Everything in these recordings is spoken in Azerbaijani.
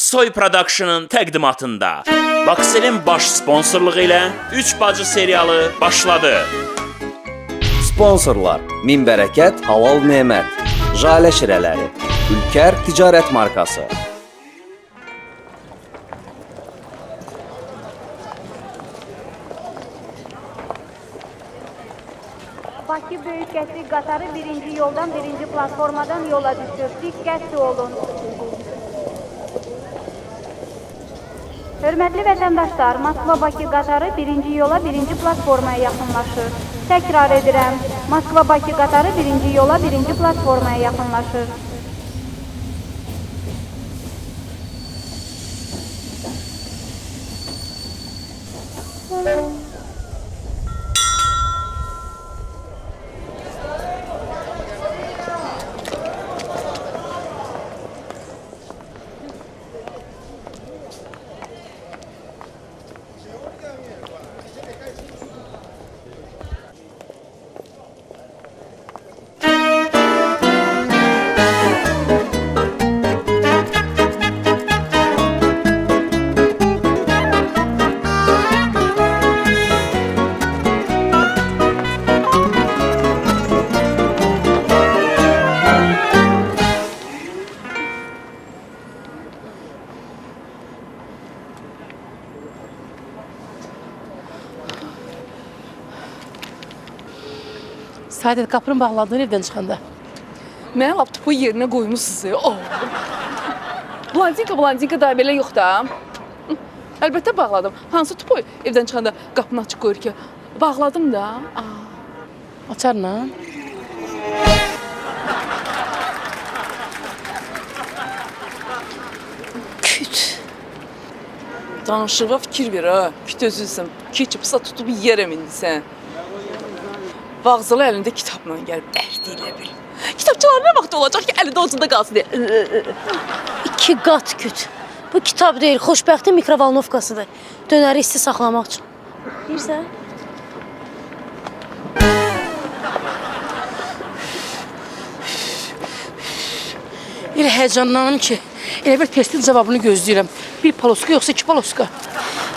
Soy Production'ın təqdimatında Baksel'in baş sponsorluğu ilə 3 bacı serialı başladı. Sponsorlar: Min Bərəkət Halal Nemət, Jale Şirələri, Ülker Ticarət Markası. Bakı Böyük Qəsri qatarı birinci yoldan, birinci platformadan yola düşür. Diqqətli olun. Hörmətli vətəndaşlar, Moskva-Bakı qatarı birinci yola, birinci platformaya yaxınlaşır. Təkrar edirəm, Moskva-Bakı qatarı birinci yola, birinci platformaya yaxınlaşır. Saadet qapını bağladığın evdən çıxanda. Mənə laptopu yerinə qoymusunuz. Blandinka da belə yox da. Əlbəttə bağladım. Hansı topu evdən çıxanda qapını açıq qoyur ki? Bağladım da. Açarla. Küt. Danışığa fikir ver ha. Küt özülsən. Keçibsa tutub yerəm indi sən. Vağzalı əlində kitabla gəlib əhdi ilə bil. Kitabçılar nə vaxt olacaq ki, əlində ucunda qalsın deyə. 2 qat küt. Bu kitab deyil, xoşbəxtin mikrovalnovkasıdır. Dönəri isti saxlamaq üçün. Bilirsən? Elə həyəcanlanım ki, elə bir testin cavabını gözləyirəm. Bir paloska yoxsa 2 paloska.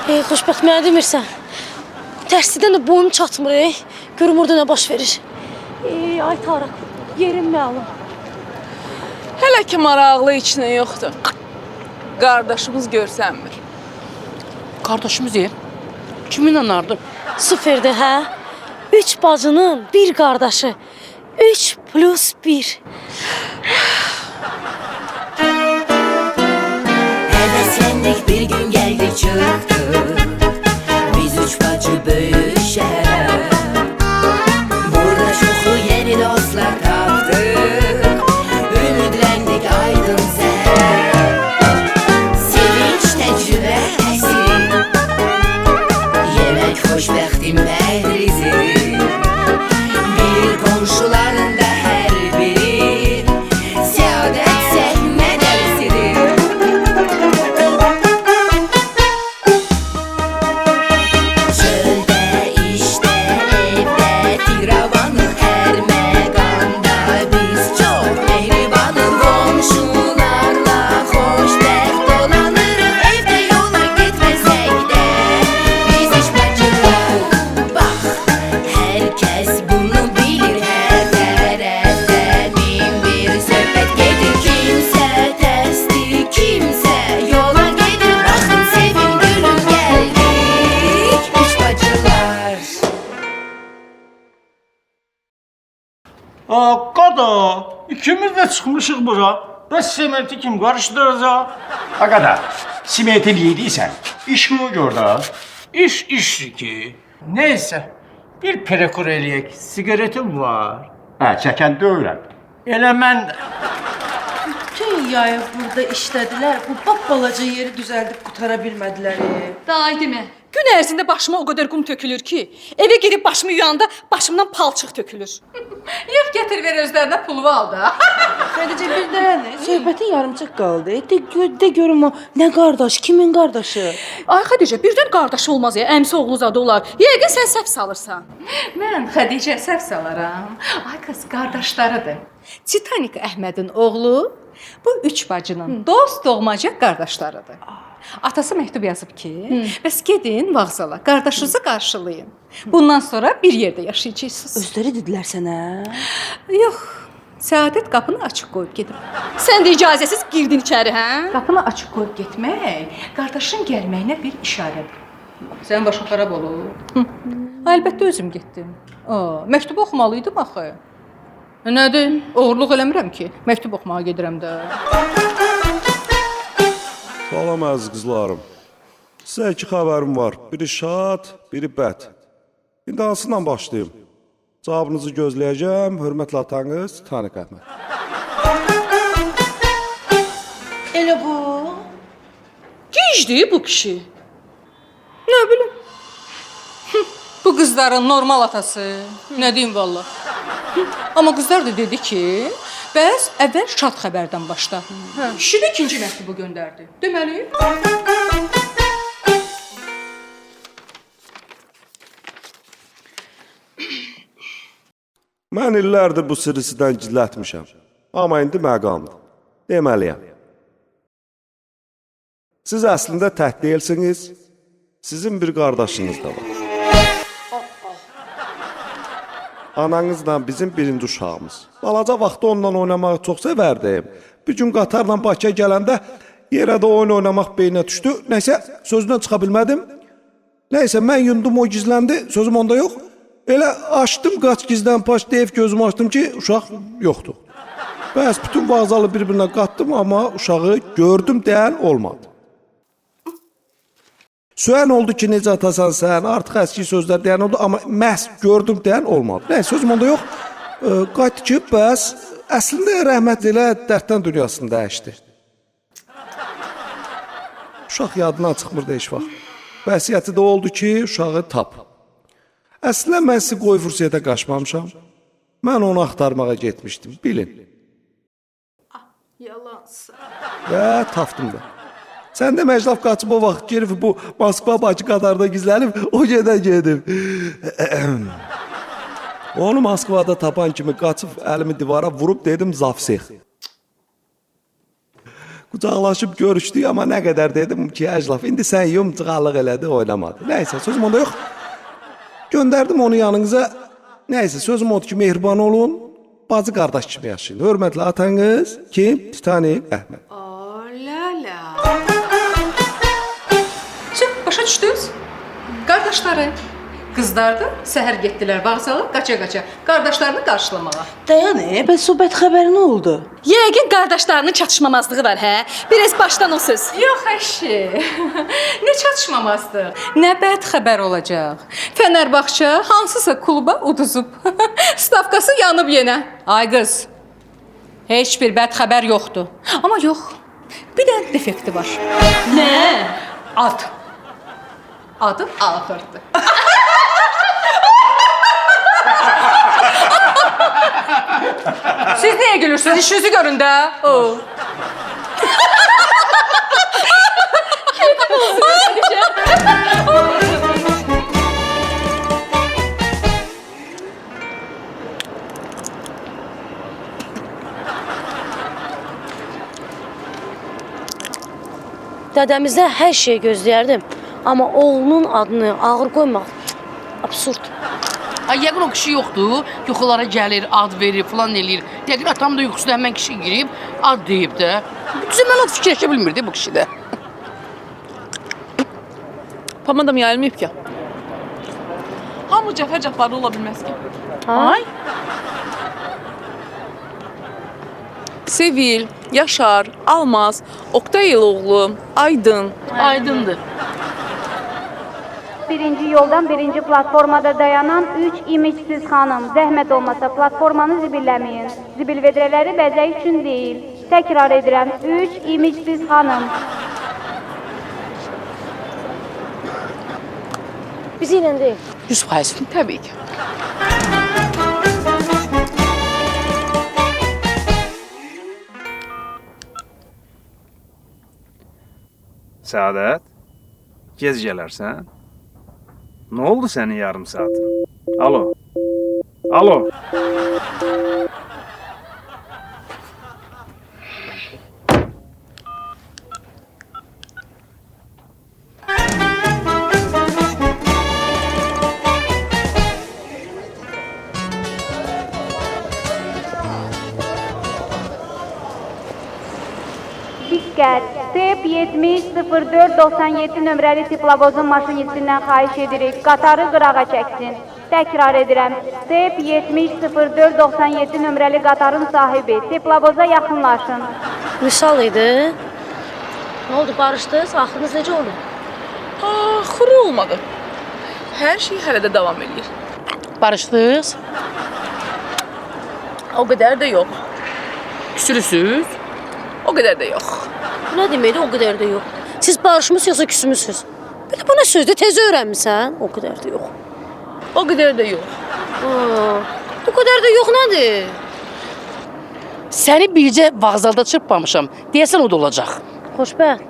Xoşbəxt mənə demirsən. Dərslidən də boyum çatmır, görüm orada nə baş verir. Ay Tarık, yerim məlum. Hələ ki maraqlı içinə yoxdur. Qardaşımız görsənmir. Qardaşımız kimin anardı? Sıfırdır, hə? 3 bacının bir qardaşı. 3 plus 1. Heveslendik bir gün geldi çıktı. Biz 3 bacı böyük şehre. Burada çoxlu yeni dostlar tapdık. Ümidlendik aydın seher. Sevinç tecrübe esir. Yemek xoşbəxtin məhrizi. Bir komşuların da her biri. Səadət səhmə dərsidir. Çöldə, işdə, evdə, firavanıq hər məqamda biz çox mehribanıq. Komşularla xoşbəxt dolanırıq, evdə yola getməsək də. Biz üç bacılar, bax, hər kəs bunu bilir. Hər tərəfdən min bir söhbət gedir. Kimsə təsdir, kimsə yola gedir. Baxın, sevin, gülün, gəldik üç bacılar. Qada, ikimiz də çıxmışıq bura. Bəs sementi kim qarışdıracaq? Qada, simetin yediysən, iş mi gör da? İş işdir ki. Neysə, bir prekur eləyək. Sigaretim var. Hə, çəkən deyirəm. Elə mən də. Bütün yayı burada işlədilər. Bu balaca yeri düzəldib qutara bilmədilər. Daha demə. Gün ərzində başıma o qədər qum tökülür ki, evə gedib başımı yuyanda başımdan palçıq tökülür. Yox, gətir ver özlərinə pulu al da. Sadəcə bir dənə söhbətin yarımçıq qaldı. De görüm o nə qardaş, kimin qardaşı? Ay Xədicə, birdən qardaşı olmaz ya, əmsi oğlu zadı olar. Yəqin sən səhv salırsan. Mən Xədicə səhv salaram. Ay qız, qardaşlarıdır. Titanik Əhmədin oğlu, Bu üç bacının dost doğmaca qardaşlarıdır. Atası məktub yazıb ki, bəs gedin vağzala, qardaşınızı qarşılayın. Bundan sonra bir yerdə yaşayacaqsınız. Özləri dedilər sənə. Yox, Səadət qapını açıq qoyub gedib. Sən də icazəsiz girdin içəri, hə? Qapını açıq qoyub getmək qardaşın gəlməyinə bir işarədir. Sən başın xarab olub. Əlbəttə özüm getdim. Məktubu oxumalıydım axı. Nədir? Oğurluq eləmirəm ki. Məktub oxumağa gedirəm də. Salam əziz qızlarım. Sizə iki xəbərim var. Biri şad, biri bəd. İndi hansından başlayım? Cavabınızı gözləyəcəm. Hörmətli atanız Taniq Əhməd. Elə bu. Gecdir bu kişi. Nə bilim. Bu qızların normal atası. Nə deyim valla. Amma qızlar da dedi ki, bəs əvvəl şad xəbərdən başla. Kişi də ikinci məktubu göndərdi. Deməli, Mən illərdir bu sirrisidən gizlətmişəm. Amma indi məqamdır. Deməliyəm. Siz əslində tək deyilsiniz, sizin bir qardaşınız da var. Ananızla bizim birinci uşağımız. Balaca vaxtda onunla oynamağı çox sevərdim. Bir gün qatarla Bakıya gələndə yerə də oyun oynamaq beyninə düşdü. Nəysə, sözündən çıxa bilmədim. Nəysə, mən yundum, o gizləndi, sözüm onda yox. Elə açdım, qaç gizlən paç deyib gözümü açdım ki, uşaq yoxdur. Bəs bütün vağzalı bir-birinə qatdım, amma uşağı gördüm deyən olmadı. Söyən oldu ki, necə atasan sən, artıq əski sözlər deyən oldu, amma məhz gördüm deyən olmadı. Nə, sözüm onda yox, qayıtdı ki, bəs əslində rəhmət elə dərddən dünyasını dəyişdi. Uşaq yadından çıxmırdı heç vaxt. Vəsiyyəti də oldu ki, uşağı tap. Əslində mən sizi qoy fürsətə qaçmamışam. Mən onu axtarmağa getmişdim, bilin. yalansa. Və tapdım da. Sən də məclaf qaçıb o vaxt girib bu Moskva-Bakı qatarda gizlənib, o gedən gedib. Onu Moskvada tapan kimi qaçıb əlimi divara vurub dedim Zavsek. Qucaqlaşıb görüşdük, amma nə qədər dedim ki, Əclaf, indi sən yumcuqalıq elədi, oynamadı. Nəysə, sözüm onda yox. Göndərdim onu yanınıza. Nəysə, sözüm odur ki, mehriban olun, bacı qardaş kimi yaşayın. Hörmətli atanız kim? Taniq Əhməd. Lələ. Başa düşdünüz? Qardaşları. Qızlar da səhər getdilər vağzala, qaça-qaça qardaşlarını qarşılamağa. Dayan, bəs o bəd xəbər nə oldu? Yəqin qardaşlarının çatışmamazlığı var, hə? Biraz başdan o söz. Yox əşi. Nə çatışmamazdır? Nə bəd xəbər olacaq? Fənərbağça hansısa kluba uduzub. Stavkası yanıb yenə. Ay qız. Heç bir bəd xəbər yoxdur. Amma yox. Bir də defekti var. Nə? Ad. Adı ağırdı. Siz niyə gülürsünüz? İşinizi görün də. Dədəmizdən hər şeyi gözləyərdim. Amma oğlunun adını ağır qoymaq absurd. Ay, yəqin o kişi yoxdur, yuxulara gəlir, ad verir, falan eləyir. Yəqin atam da yuxusunda həmən kişi girib, ad deyib də. Düzəmən ad fikirləşə bilmirdi bu kişi də. Pamadam yayılmayıb ki. Hamı Cəfər Cəffarlı ola bilməz ki. Ay. Sevil, Yaşar, Almaz, Oktay Eloğlu, Aydın. Aydındır. Birinci yoldan birinci platformada dayanan 3 imicsiz xanım. Zəhmət olmasa platformanı zibilləməyin. Zibil vedrələri bəzək üçün deyil. Təkrar edirəm, 3 imicsiz xanım. Bizi ilə deyil. 100%. Təbii ki. Səadət, gez gələrsən? Nə oldu sənin yarım saatin? Alo. Alo. Tip 700497 nömrəli tiplavozun maşinistindən xahiş edirik. Qatarı qırağa çəksin. Təkrar edirəm. Tip 700497 nömrəli qatarın sahibi tiplavoza yaxınlaşın. Vüsal idi. Nə oldu, barışdınız? Axırınız necə oldu? Axırı olmadı. Hər şey hələ də davam edir. Barışdınız? O qədər də yox. Küsürüsüz? O qədər də yox. Bu nə deməkdir, o qədər də yox. Siz barışmısınız yoxsa küsmüsünüz? Belə bu nə sözdür, tez öyrənmisən? O qədər də yox. O qədər də yox. O qədər də yox nədir? Səni bircə vağzalda çırpmamışam. Deyəsən o da olacaq. Xoşbəxt.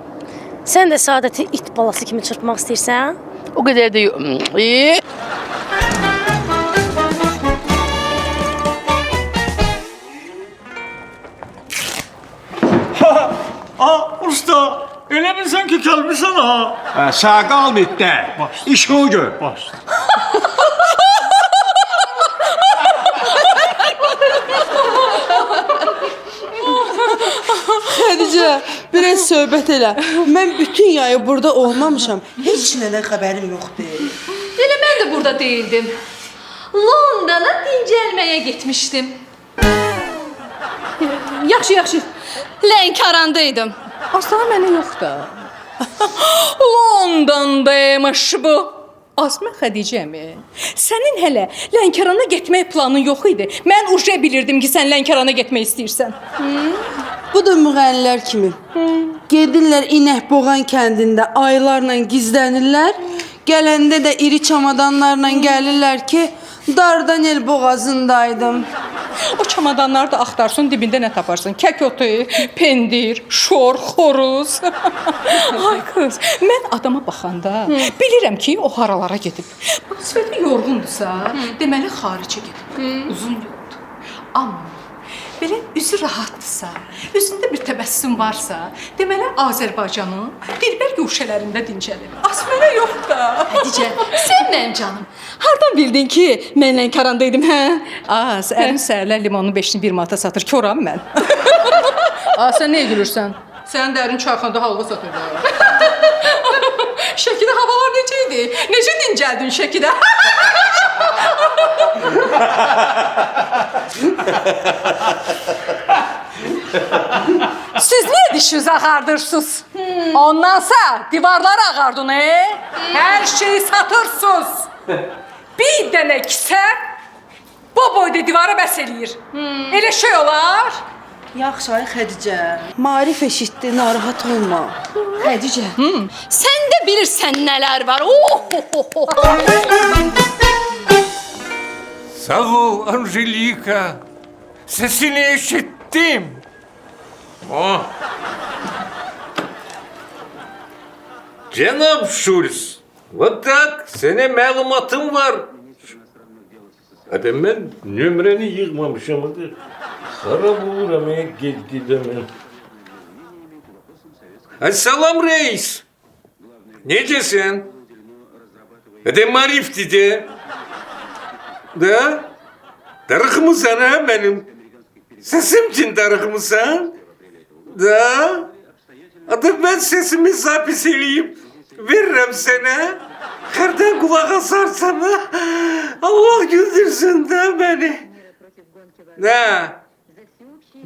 Sən də Saadəti it balası kimi çırpmaq istəyirsən? O qədər də yox. Usta, elə bilsən ki, gəlmişsən ha? Sağ qalmayıb də. İşini gör. Xədicə, biraz söhbət elə. Mən bütün yayı burada olmamışam. Heç nədən xəbərim yoxdur. Elə mən də burada değildim. Londona dincəlməyə getmişdim. Yaxşı. Lənkərandaydım. Aslında mənə yox da. Londondaymış bu. Asma Xədicəmi, sənin hələ Lənkərana getmək planın yox idi. Mən uje bilirdim ki, sən Lənkərana getmək istəyirsən. Bu da müğənnilər kimi. Gedirlər İnəkboğan kəndində aylarla gizlənirlər. Gələndə də iri çamadanlarla gəlirlər ki, Dardanel boğazındaydım. O çamadanları da axtarsın, dibində nə taparsan? Kək otu, pendir, şor, xoruz. Ay qız, mən adama baxanda bilirəm ki, o haralara gedib. Sifəti yorğundursa, deməli xaricə gedib. Uzun yoldur. Amma belə üzü rahatdırsa, üzündə bir təbəssüm varsa, deməli Azərbaycanın dilbər guşələrində dincəlir. Az mənə yox da. Hədicə, sən mənim canım. Hardan bildin ki, mən Lənkərandaydım, hə? Az, ərim səhərlər limonun 5-ni 1 manata satır, koram mən. Sən nə gülürsən? Sən dərin çayxanada halva satırdın. Şəkidə havalar necə idi? Necə dincəldin Şəkidə? Siz niye dişinizi ağardırsınız? Ondansa divarlar ağardın, Her şeyi satırsınız. Bir dənə kisə bu boyda divara bəs eləyir. Elə şey olar. Yaxşı ay Xədicə, Marif eşitdi, narahat olma. Xədicə, sən də bilirsən nələr var. Sağ ol Angelika. Sesini eşittim. Oh. Cenab Schulz, вот так, sana məlumatım var. Hadi ben nömrəni yığmamışam. Xarab oluram, geldi de ben. Assalam reis. Necesin? Hadi marifti de. Da? Darık mısın ha benim? Sesim için darık mısın? Da? Hadi ben sesimi zapis eleyip veririm sana. Kardan kulak asarsan Allah güldürsün da beni. Da?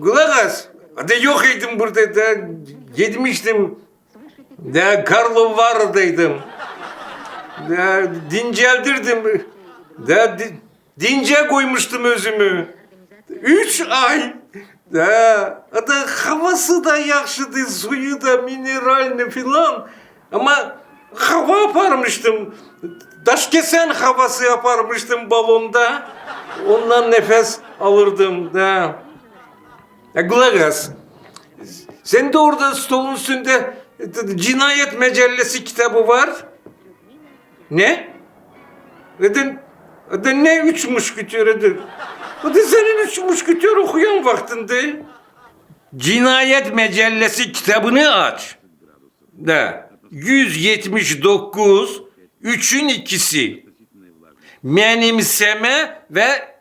Kulak as. Hadi yok idim burada da. Gitmiştim. Da Karlovardaydım. Da dinceldirdim. Da dince koymuştum özümü. 3 ay. Da havası da yaxşıdı, suyu da mineralni filan. Ama hava yaparmıştım. Daş kesen havası yaparmıştım balonda. Ondan nefes alırdım da. Kulak as. Sen de orada stolun üstünde Cinayet Mecellesi kitabı var. Ne? Ne 3 muşketörüdür? O da senin 3 muşketör okuyan vaktinde. Cinayet Mecellesi kitabını aç. Da 179 3'ün ikisi. Menimseme ve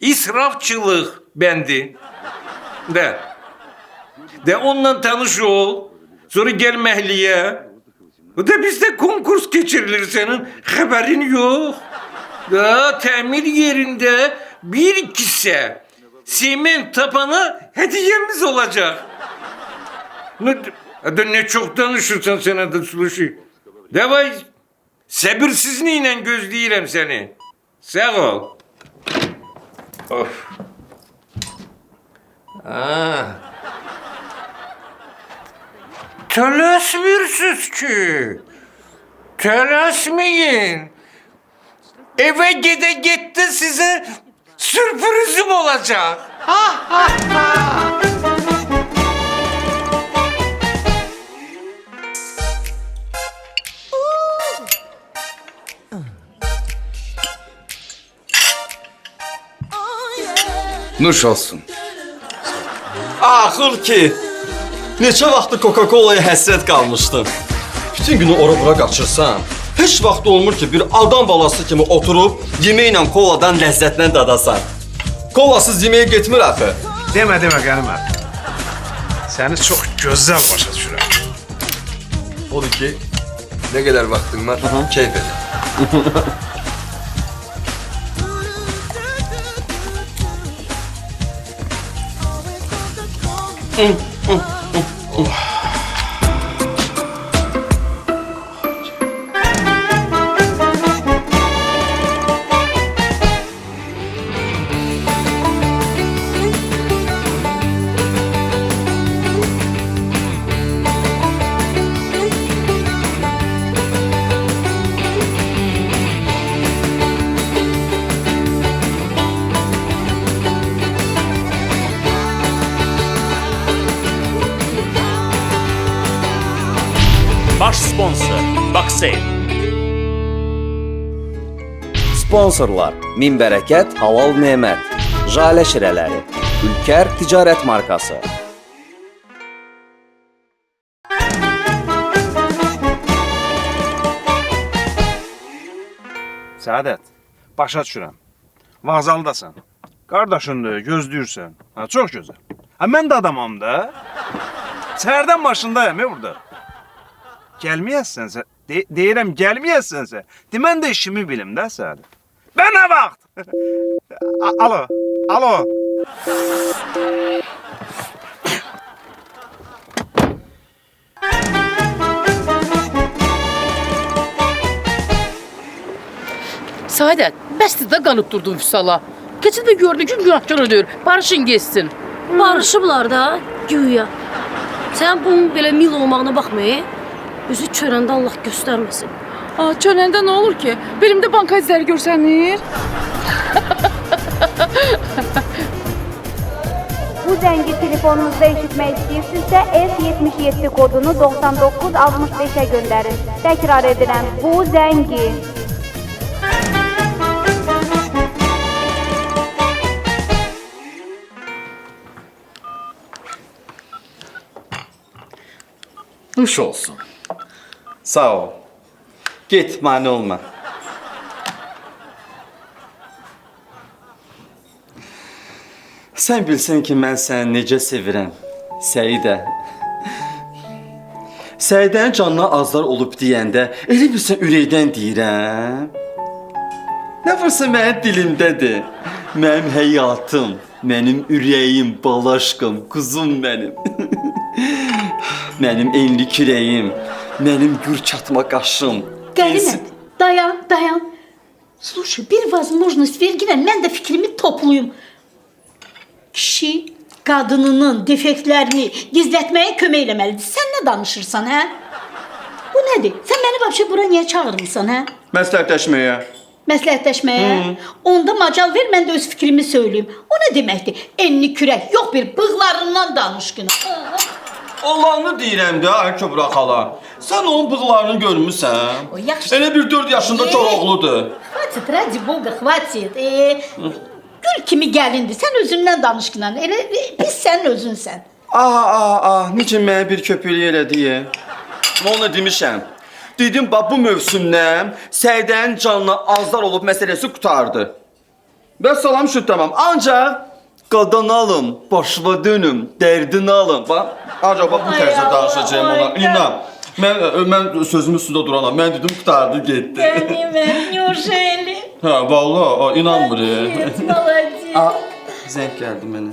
israfçılık bendi. De onunla tanış ol. Sonra gel mehliye. Bu da bizde konkurs geçirilir senin. Haberin yok. Ya temir yerinde bir kişi Simen tapanı hediyemiz olacak. Ne çok danışırsan sana da Suluşu. Davay. Sabırsızlığıyla gözleyirəm seni. Sağ ol. Of. Tələsmirsiniz ki. Tələsmeyin. Eve gitti size sürprizim olacak. Nuş olsun. Axır ki, neçə vaxtdır Coca-Cola'ya həsrət qalmışdım. Bütün günü ora-bura qaçırsan, heç vaxt olmur ki, bir adam balası kimi oturub yeməklə koladan ləzzətlə dadasan. Kolasız yeməyə getmir axı. Demə Qənimə. Səni çox gözəl başa düşürəm. Odur ki, ne kadar vaktin var, keyif edin. Baş sponsor Baksel. Sponsorlar: Min Bərəkət Halal Nemət, Jale Şirələri, Ülker Ticarət Markası. Səadət, başa düşürəm. Vağzaldasan. Qardaşındır, gözləyirsən. Ha, çox gözəl. Ha, mən də adamam da. Səhərdən maşındayım burada. Gəlməyəsənsə, deyirəm gəlməyəsənsə, mən də işimi bilim də Səadət. Və nə vaxt? Alo. Saadət, bəsdir də qanıb durdun Füsala. Keçən də gördün ki, günahkar ödür. Barışın geçsin. Barışıblar da, güya. Sən bunun belə mil olmağına baxmayın. Üzü çörəndə Allah göstərməsin. Çönəndə nə olur ki? Belimdə banka izləri görsənir. Bu zəngi telefonunuzda eşitmək istəyirsinizsə S77 kodunu 9965-ə göndərin. Təkrar edirəm, bu zəngi. Nuş olsun. Sağ ol. Get, mane olma. Sən bilsən ki, mən səni necə sevirəm, Səidə. Səidənin canına azlar olub deyəndə, elə bilsən ürəkdən deyirəm. Nə varsa mənim dilimdədir. Mənim həyatım, mənim ürəyim, balaşqım, quzum mənim. Mənim enli kürəyim, mənim gür çatma qaşım. Qənimət, dayan. Слушай, bir возможность verginən mən də fikrimi toplayım. Kişi qadınının defektlərini gizlətməyə kömək eləməlidir. Sən nə danışırsan, hə? Bu nədir? Sən məni vəbşə bura niyə çağırmısan, hə? Məsləhətləşməyə. Məsləhətləşməyə? Onda macal ver, mən də öz fikrimi söyleyeyim. O nə deməkdir? Enli kürək, yox bir bığlarından danışqına. Allah'ını deyirəm də, ay Köbra xala. Sən onun bığlarını görmüsən? O yaxşı. Elə bir 4 yaşında Koroğludur. Hvatit, ради Boga, hvatit. Gül kimi gəlindir. Sən özündən danışqınan. Elə biz sənin özünsən. Necə mənə bir köpüklük elədi. Ona demişəm. Dedim, bu mövsümdən Səidənin canına azlar olub məsələsi qutardı. Və salam şu tamam. Ancaq qadan alım, başıma dönüm, dərdini alım. Bax, acaba bu tərzdə danışacağım ona. İnan. Mən sözümün üstündə duranam. Mən dedim, qurtardı, getdi. Ganimət, neужели? Hə, vallahi, inanmır. Молодец. Zəng gəldi mənə.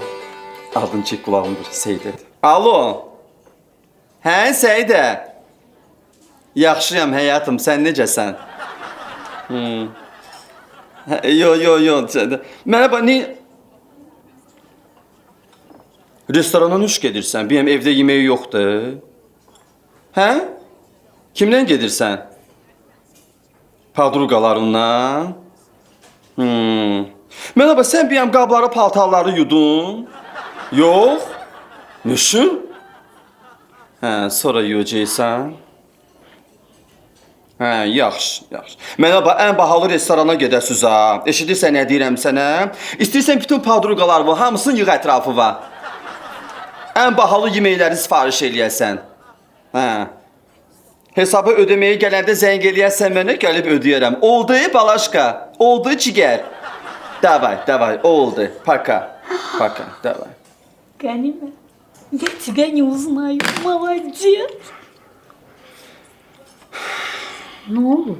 Adın çək qulağımdır, Seydədir. Alo. Hə, Seydə. Yaxşıyam həyatım, sən necəsən? Yo. Mənə bax, restorana nuş gedirsən? Bəyəm evdə yeməyi yoxdur? Hə? Kimlə gedirsən? Padruqalarından? Mənə bax, sən bəyəm qabları, paltarları yudun? Yox? Nüşün? Hə, sonra yuyacaqsan? Hə, yaxşı. Mənə bax, ən bahalı restorana gedəsiz ha. Eşidirsən nə deyirəm sənə? İstəyirsən bütün padruqalar var, hamısının yığ ətrafı var. Ən bahalı yeməkləri sifariş eləyəsən. Hə. Hesabı ödəməyə gələndə zəng eləyəsən mənə, gəlib ödəyərəm. Oldu, balaşqa. Oldu, cigər. Davay, oldu. Пока, давай. Ganimət, я тебя не узнаю. Молодец. Ne oldu?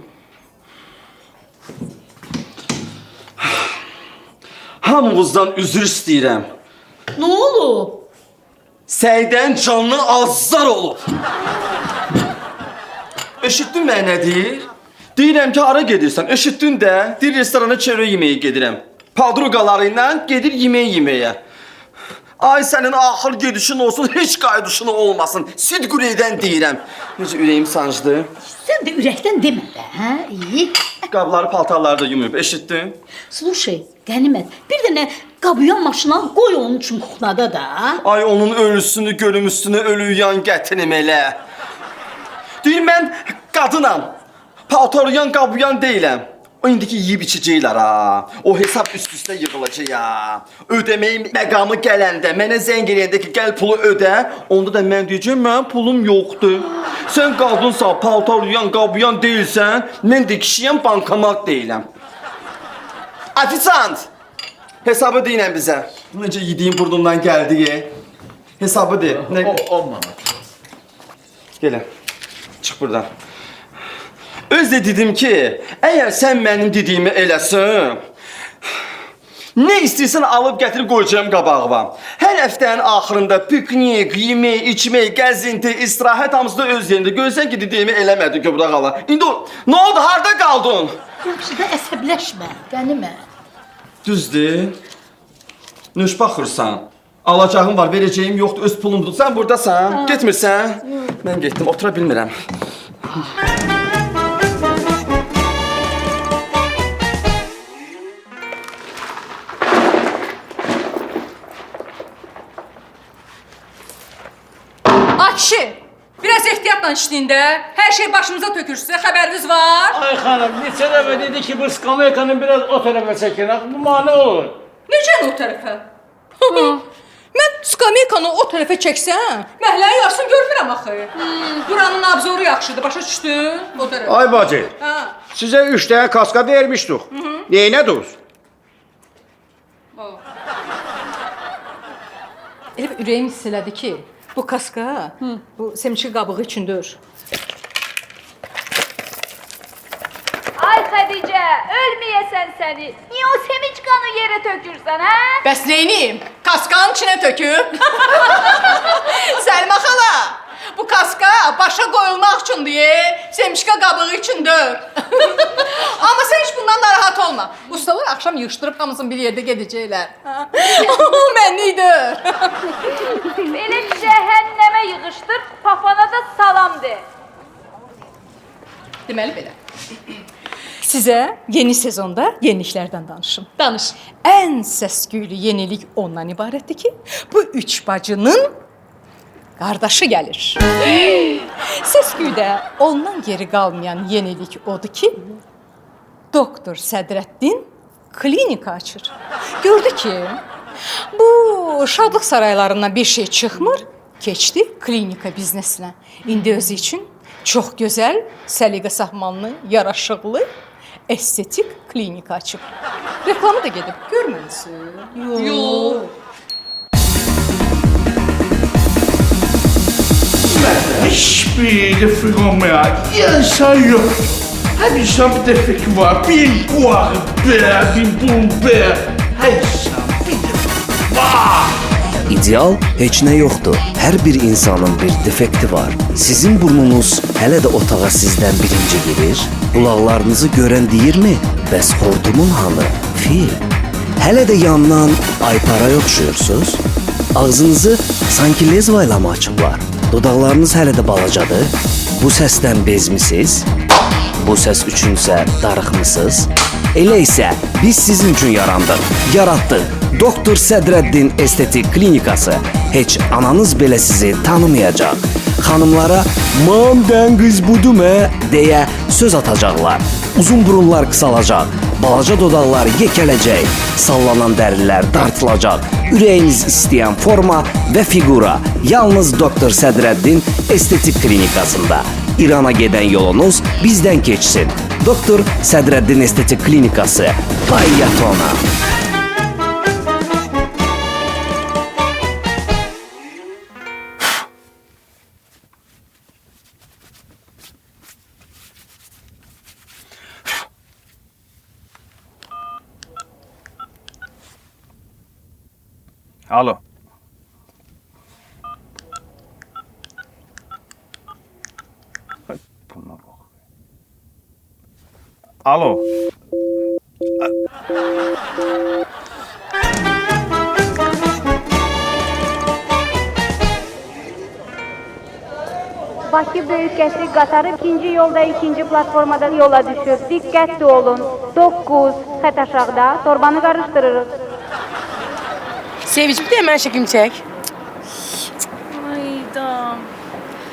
Hamınızdan üzr istəyirəm. Ne oldu? Səydən canlı azar olub. Eşitdin mənə nə deyir? Deyirəm ki, hara gedirsən? Eşitdin də, deyir restorana çörək yeməyə gedirəm. Padruqaları ilə gedir yemək yeməyə. Ay sənin axır gedişin olsun, heç qaydışın olmasın. Sidq ürəkdən deyirəm. Necə ürəyim sancdı? Sen de ürəkdən demə də, hə? İyi. Qabları, paltarları da yumuyub, eşitdin? Слушай, Ganimət, bir dənə qabuyan maşına qoy onun üçün kuxnada da. Ay onun ölüsünü, gölüm üstünə ölüyan gətirim elə. Deyir, mən qadınam. Paltarıyan, qabuyan deyiləm. O indiki yeyib içəcəklər ha. O hesab üst-üstə yığılacaq ya. Ödəməyin məqamı gələndə, mənə zəng eləyəndə ki, gəl pulu ödə, onda da mən deyəcəm, mənim pulum yoxdur. Sən qadınsan, paltarıyan, qabuyan deyilsən, mən də kişiyəm, bankomat deyiləm. Afisant! Hesabı deyinən bizə. Necə yediyin burnumdan gəldi. Hesabı dey. 10 manat. Gəlin, çıx buradan. Özdə dedim ki, əgər sən mənim dediyimi eləsin, nə istəyirsən alıb gətirib qoyacağım qabağıma. Hər həftənin axırında piknik, yemək, içmək, gəzinti, istirahət hamısı da öz yerində. Görsən ki, dediyimi eləmədi köbraq ala. İndi nə oldu, harada qaldın? Yaxşı da əsəbləşmə, Ganimət. Düzdür. Nüş baxırsan. Alacağım var, verəcəyim yoxdur, öz pulumdur. Sən buradasan, getmirsən? Mən getdim, otura bilmirəm. Ay kişi, biraz ehtiyatla işləyin də. Hər şey başımıza tökürsün, xəbəriniz var? Ay xanım, neçə dəfə dedi ki, bu skameykanı biraz o tərəfə çəkin, bu mane olur. Necə o tərəfə? Mən skameykanı o tərəfə çəksəm, məhəllənin yarısını görmürəm axı. Buranın abzoru yaxşıdır, başa düşdün? O tərəfə. Ay bacı, Hə. sizə 3 dəyə kaska vermişdik. Neynədiniz? Elə bir ürəyim hiss elədi ki, bu kaska bu semçi qabığı üçündür. Ay Xədicə, ölməyəsən səni. Niyə o semiçkanı yerə tökürsən, hə? Bəs neyniyim? Kaskanın içinə töküb. Səlma xala, bu kaska başa qoyulmaq üçündür, semçika qabığı üçündür. Amma sən heç bundan narahat olma. Ustalar axşam yığışdırıb hamısını bir yerdə gedəcəklər. Mənlikdir. Belə cəhənnəmə yığışdır, papana da salam de. Deməli belə. Sizə yeni sezonda yeniliklərdən danışım. Danış. Ən səs-küylü yenilik ondan ibarətdir ki, bu üç bacının qardaşı gəlir. Səs-küydə ondan geri qalmayan yenilik odur ki, Doktor Sədrəddin klinika açır. Gördü ki, bu şadlıq saraylarından bir şey çıxmır, keçdi klinika biznesinə. İndi özü üçün çox gözəl, səliqə-sahmanlı, yaraşıqlı, estetik klinika açıb. Reklamı da gedib görməlisin. Yox. hiçbir defek olmayan insan yok. Her insan bir defek var. Bir kulak be, bir burun be. Her insan bir defek var. İdeal heç nə yoxdur. Hər bir insanın bir defekti var. Sizin burnunuz hələ də otağa sizdən birinci girir. Qulaqlarınızı görən deyirmi? Bəs xortumun hanı? Fil. Hələ də yandan ayparaya oxşuyursunuz. Ağzınızı sanki lezvayla mı açıblar? Dodaqlarınız hələ də balacadır. Bu səsdən bezmisiniz? Bu səs üçünsə darıxmısınız? Elə isə biz sizin üçün yaratdıq. Doktor Sədrəddin Estetik Klinikası. Heç ananız belə sizi tanımayacaq. Xanımlara "Mamdən qız budumə" deyə söz atacaqlar. Uzun burunlar qısalacaq. Balaca dodaqlar yekələcək. Sallanan dərilər dartılacaq. Ürəyiniz istəyən forma və fiqura yalnız Doktor Sədrəddin Estetik Klinikasında. İrana gedən yolunuz bizdən keçsin. Doktor Sədrəddin Estetik Klinikası. Bayatona. Alo. Buna bak. Alo. Bakı Böyük Kəsrik qatarı ikinci yolda ikinci platformada yola düşür. Diqqətli olun. 9 xət aşağıda. Torbanı qarışdırırıq. Sevinç bir de hemen şəklim çək. Ayda.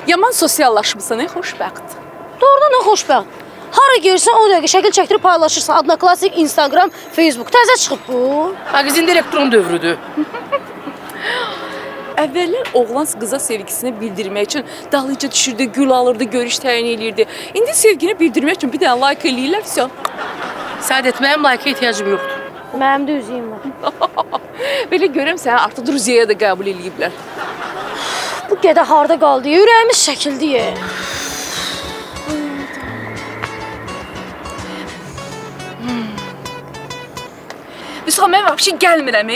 Yaman sosiallaşmısan, xoşbəxt. Doğrudan da xoşbəxt. Hara görsən o dəqiqə şəkil çəkdirib paylaşırsan. Adına Klassik, Instagram, Facebook. Təzə çıxıb bu. Magazin elektron dövrüdür. Əvvəllər oğlan qıza sevgisini bildirmək üçün dalıca düşürdü, gül alırdı, görüş təyin eləyirdi. İndi sevgini bildirmək üçün bir dənə like eləyirlər, vəsə. Səadət, mənim like-a ehtiyacım yoxdur. Mənim də üzüyüm var. Belə görəm səni artıq Ruziyyəyə də qəbul eləyiblər. Bu gədə harda qaldı? Ürəyimiz şəkildi. Vəsə, mən vəbşi gəlmirəm.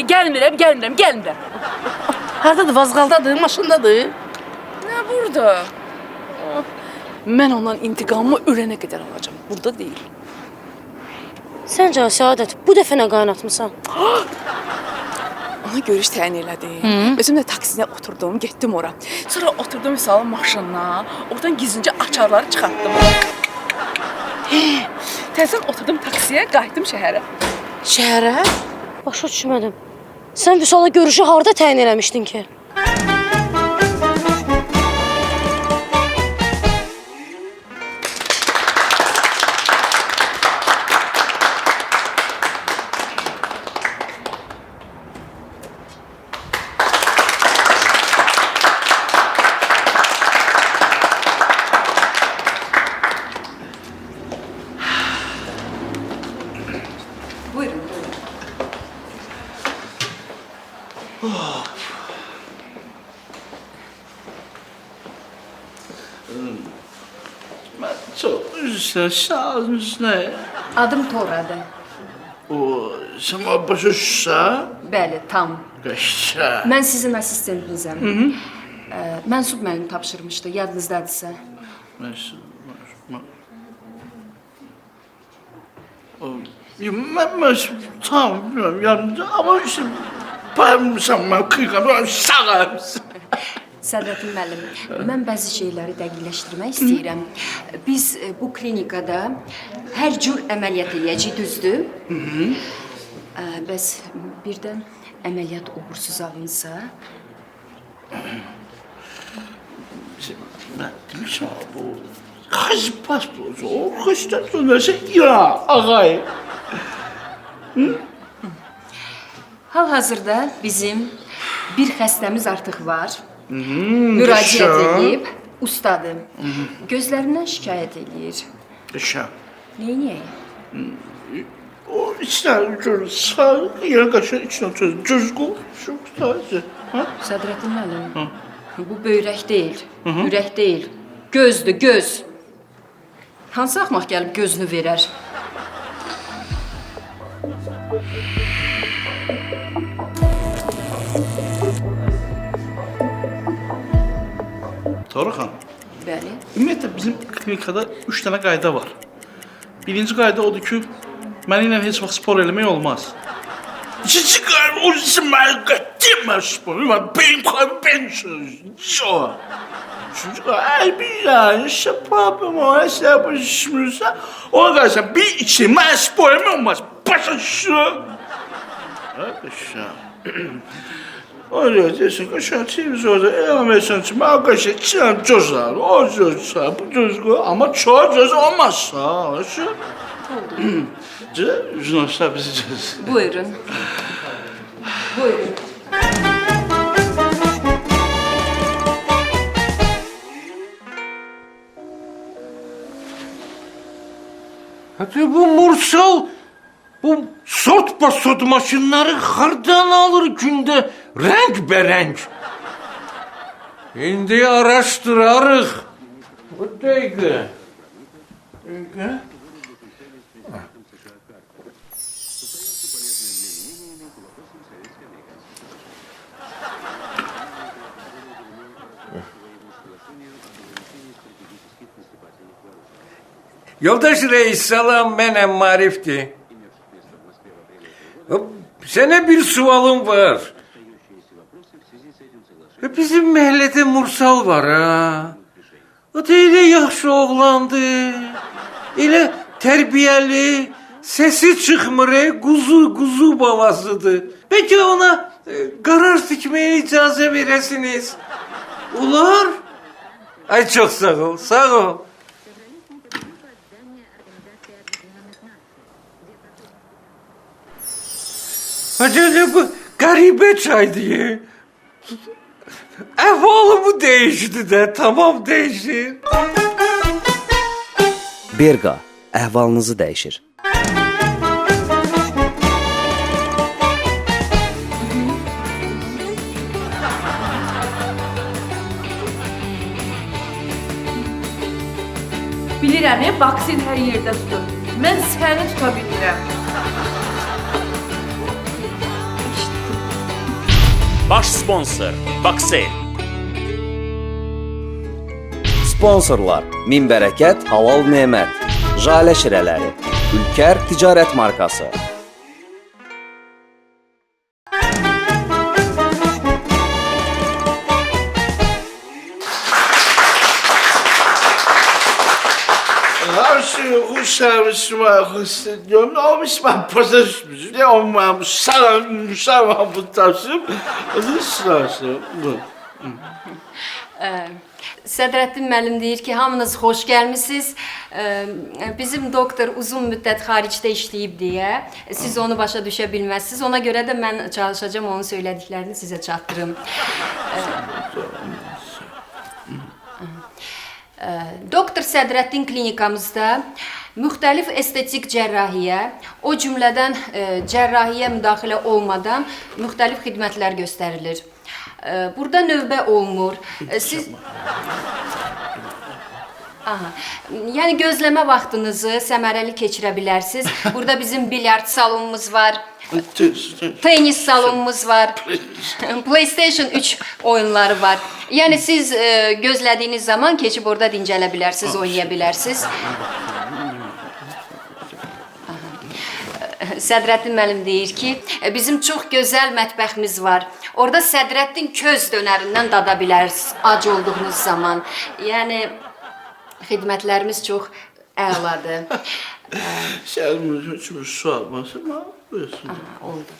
Haradadır? Vazqaldadır, maşındadır. Nə burada? Mən ondan intiqamımı ölənə qədər alacağım. Burada deyil. Səncə Səadət, bu dəfə nə qaynatmısan? Ona görüş təyin elədi. Özüm də taksinə oturdum, getdim ora. Sonra oturdum misalın maşınına, oradan gizlincə açarları çıxartdım. Təzən oturdum taksiyə, qayıtdım şəhərə. Şəhərə? Başa düşmədim. Sən Vüsala görüşü harda təyin eləmişdin ki? Çok üzüldüm, sağ olun ne? Adım Toradır. Sen başa düşsən? Bəli, tam. Qəşəng. Mən sizin assistentinizəm. Mənsub müəllim tapşırmışdı, yadınızdadırsa. Mən tam bilmirəm yanımda, amma işte payımsan mən qıyqam, sağ olsun. Sədrətin müəllim, mən bəzi şeyləri dəqiqləşdirmək istəyirəm. Biz bu klinikada hər cür əməliyyat eləyəcəyik, düzdür? Bəs birdən əməliyyat uğursuz alınsa? Mən demişəm, bu xəz pasportu, o xəstə dönərsə İran, ağay. Hal-hazırda bizim bir xəstəmiz artıq var. Müraciət edib, ustadır. Gözlərindən şikayət eləyir. Qəşəng. Neyniyək? O içdən görür, sağ, yerə qaçır, içdən çözür, göz qoy, çok sadəcə. Sədrətin müəllim, Bu böyrək deyil, ürək deyil. Gözdür, göz. Hansı axmaq gəlib gözünü verər? Toğra xanım. Bəli. Ümumiyyətlə bizim klinikada 3 dənə qayda var. Birinci qayda odur ki, mənimlə heç vaxt spor eləmək olmaz. İkinci qayda o için mən qətiyyən spor eləməm. Benim söz. Üçüncü qayda, bir yani şapapım o əslə başışmırsa, ona qarşı bir iki mən spor eləmək olmaz. Başa düşürüm. Arkadaşlar. Oraya diyorsun ki şu an televizyonda eləməyəsən ki, mən arkadaşlar çiğən cözər, o cözər, bu cözər, ama çoğu cöz olmazsa, şu. Jünoslar bizi cöz. Buyurun. Buyurun. Hadi bu Mursal, bu sort basot maşınları hardan alır günde renk berenk? Şimdi araştırarıq. Bu dəqiqə. Yoldaş reis, salam, mənəm Marif'ti. Sana bir sualım var. Bizim məhəllədə Mursal var ha. O da elə yaxşı oğlandı. Elə tərbiyəli, səsi çıxmır, quzu balasıdır. Bəlkə ona qarar tikməyə icazə verəsiniz. Olar? Ay çox sağ ol, sağ ol. Hadi bu garibə çaydı. Əhvalımı değişdi də, tamam değişir. Berqa, əhvalınızı dəyişir. Bilirəm, vaksin hər yerdə tutur. Mən səni tuta bilmirəm. Baş sponsor Baksel. Sponsorlar: Min Bərəkət, Halal Nemət, Jale Şirələri, Ülker Ticarət Markası. Her şeyi hoş servisime hissediyorum. Olmuş ben pazarışmışım. Ne olmamış sarı bu taşım. Adı sırası. Sədrəddin müəllim deyir ki, hamınız xoş gəlmisiniz. Bizim doktor uzun müddət xaricdə işləyib deyə siz onu başa düşə bilməzsiniz. Ona görə də mən çalışacağım onun söylədiklərini sizə çatdırım. Doktor Sədrəddin klinikamızda müxtəlif estetik cərrahiyyə, o cümlədən cərrahiyyə müdaxilə olmadan müxtəlif xidmətlər göstərilir. Burada növbə olmur. Siz... Aha. Yəni gözləmə vaxtınızı səmərəli keçirə bilərsiniz. Burada bizim bilyard salonumuz var. Tenis salonumuz var. PlayStation 3 oyunları var. Yəni siz gözlədiyiniz zaman keçib orada dincələ bilərsiniz, oynaya bilərsiniz. Sədrəddin müəllim deyir ki, bizim çox gözəl mətbəximiz var. Orada Sədrəddin köz dönərindən dada bilərsiniz ac olduğunuz zaman. Yəni xidmətlərimiz çox əladır. Sənin üçün su alması mı? Oldu.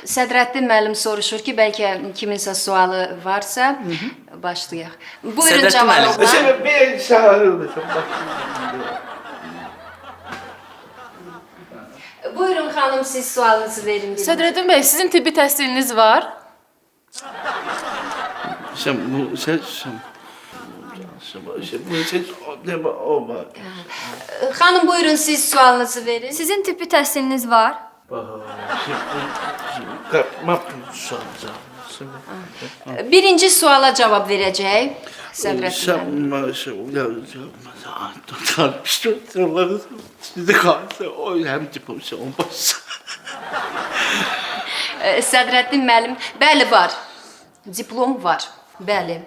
Sədrəddin müəllim soruşur ki, bəlkə kiminsə sualı varsa, başlayaq. Buyurun Camal oğlan. Bir sağlığı. Buyurun xanım, siz sualınızı verin. Sədrəddin bəy, sizin tibbi təhsiliniz var? Sen Xanım, buyurun siz sualınızı verin. Sizin tibbi təhsiliniz var? Birinci suala cavab verəcək Sədrəddin müəllim. Sədrəddin müəllim, bəli var. Diplom var. Bəli.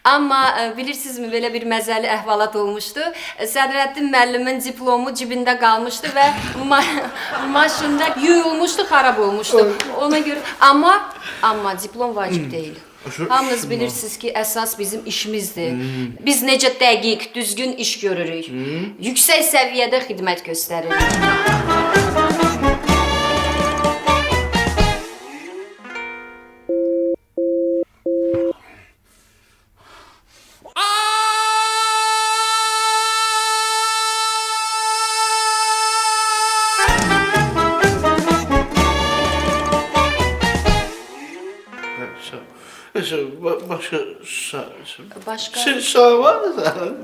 Amma bilirsinizmi, belə bir məzəli əhvalat olmuşdu. Sədrəddin müəllimin diplomu cibində qalmışdı və maşında yuyulmuşdu, xarab olmuşdu. Ona görə amma diplom vacib deyil. Hamınız bilirsiniz ki, əsas bizim işimizdir. Biz necə dəqiq, düzgün iş görürük. Yüksək səviyyədə xidmət göstəririk.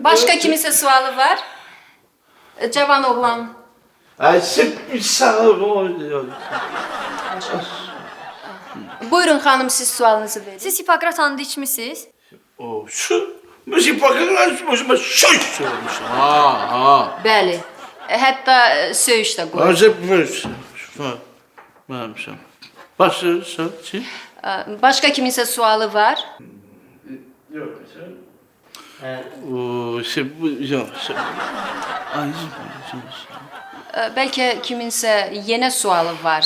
Başqa kimisə sualı var? Cavan oğlan. Buyurun xanım, siz sualınızı verin. Siz Hipokrat andı içmisiniz? Bəli. Hətta söyüş də qoyur. Başqa kiminsə sualı var? Bəlkə kiminsə yenə sualı var?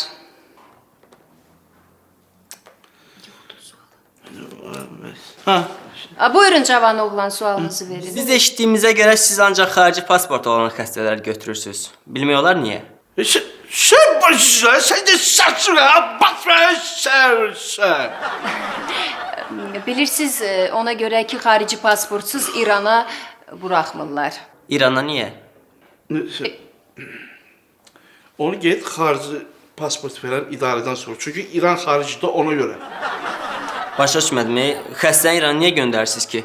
Buyurun cavan oğlan, sualınızı verin. Biz eşitdiyimizə görə siz ancaq xarici pasport olan xəstələri götürürsünüz. Bilmək olar niyə? Sen başına, sen de saçına basma. Bilirsiniz, ona görə ki, xarici pasportsuz İrana buraxmırlar. İrana niyə? Onu get xarici pasport verən idarədən sor. Çünki İran xaricdə ona görə. Başa düşmədim, xəstəni İrana niyə göndərirsiniz ki?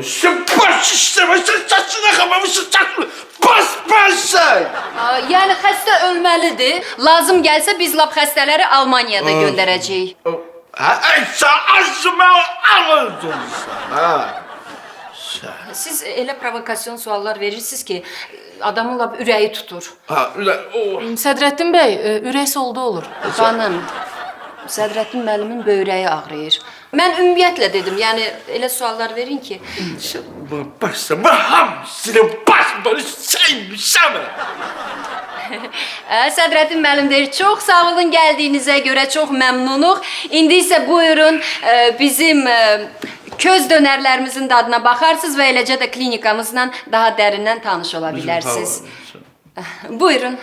Sen baş işləməsən, saçına xamamışsın, saçına basmasan. Yəni xəstə ölməlidir. Lazım gəlsə biz lap xəstələri Almaniyada göndərəcəyik. Siz elə provokasyon suallar verirsiniz ki, adamın lap ürəyi tutur. Sədrəddin bəy, ürək solda olur. Xanım, Sədrəddin müəllimin böyrəyi ağrıyır. Mən ümumiyyətlə dedim, yəni elə suallar verin ki... Başlama hamısını basmanı saymışam. Sədrəddin müəllim deyir, çox sağ olun gəldiyinizə görə çox məmnunuq. İndi isə buyurun bizim köz dönərlərimizin dadına baxarsınız və eləcə də klinikamızla daha dərindən tanış ola bilərsiniz. Buyurun.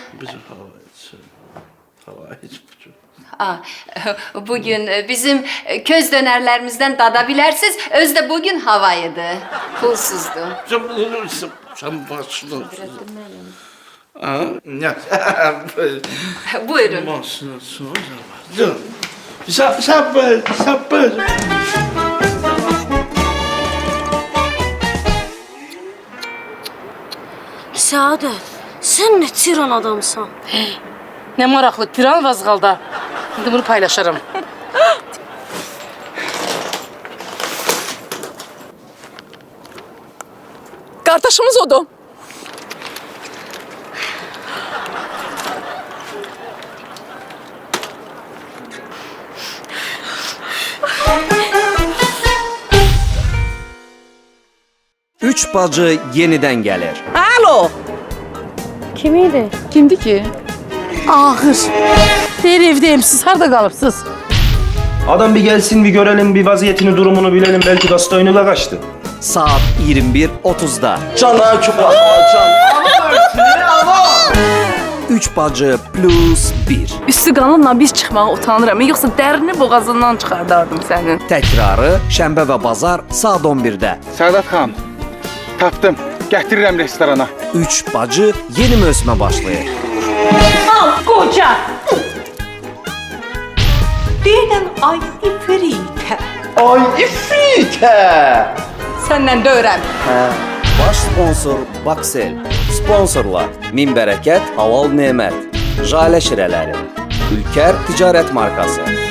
Bugün bizim köz dönərlərimizdən dada bilərsiniz. Özü də bugün havayıdır, pulsuzdur. Sen başına... Buyurun. Sabır. Səadət, sən nə tiran adamsan? Nə maraqlı, tiran vazqalda. İndi bunu paylaşarım. Qardaşımız odur. Üç bacı yenidən gəlir. Alo! Kim idi? Kimdi ki? Ağır. Deyir evdeyim, siz harada qalıbsınız? Adam bir gelsin bir görelim bir vaziyetini durumunu bilelim belki de hasta oyununa kaçtı. Saat 21:30'da. Cana küpa can. Üç bacı plus 1. Üstü qanınla biz çıxmağa utanıram. Yoxsa dərini boğazından çıxardardım sənin. Təkrarı şənbə və bazar saat 11-də. Səadət xanım, tapdım. Gətirirəm restorana. Üç bacı yeni mövsümə başlayır. Al qoca. Deyən ay ifritə. Ay ifritə. Səndən döyürəm. Baş sponsor Baksel. Sponsorlar Min Bərəkət, Halal Nemət, Jalə Şirələri, Ülkər Ticarət Markası.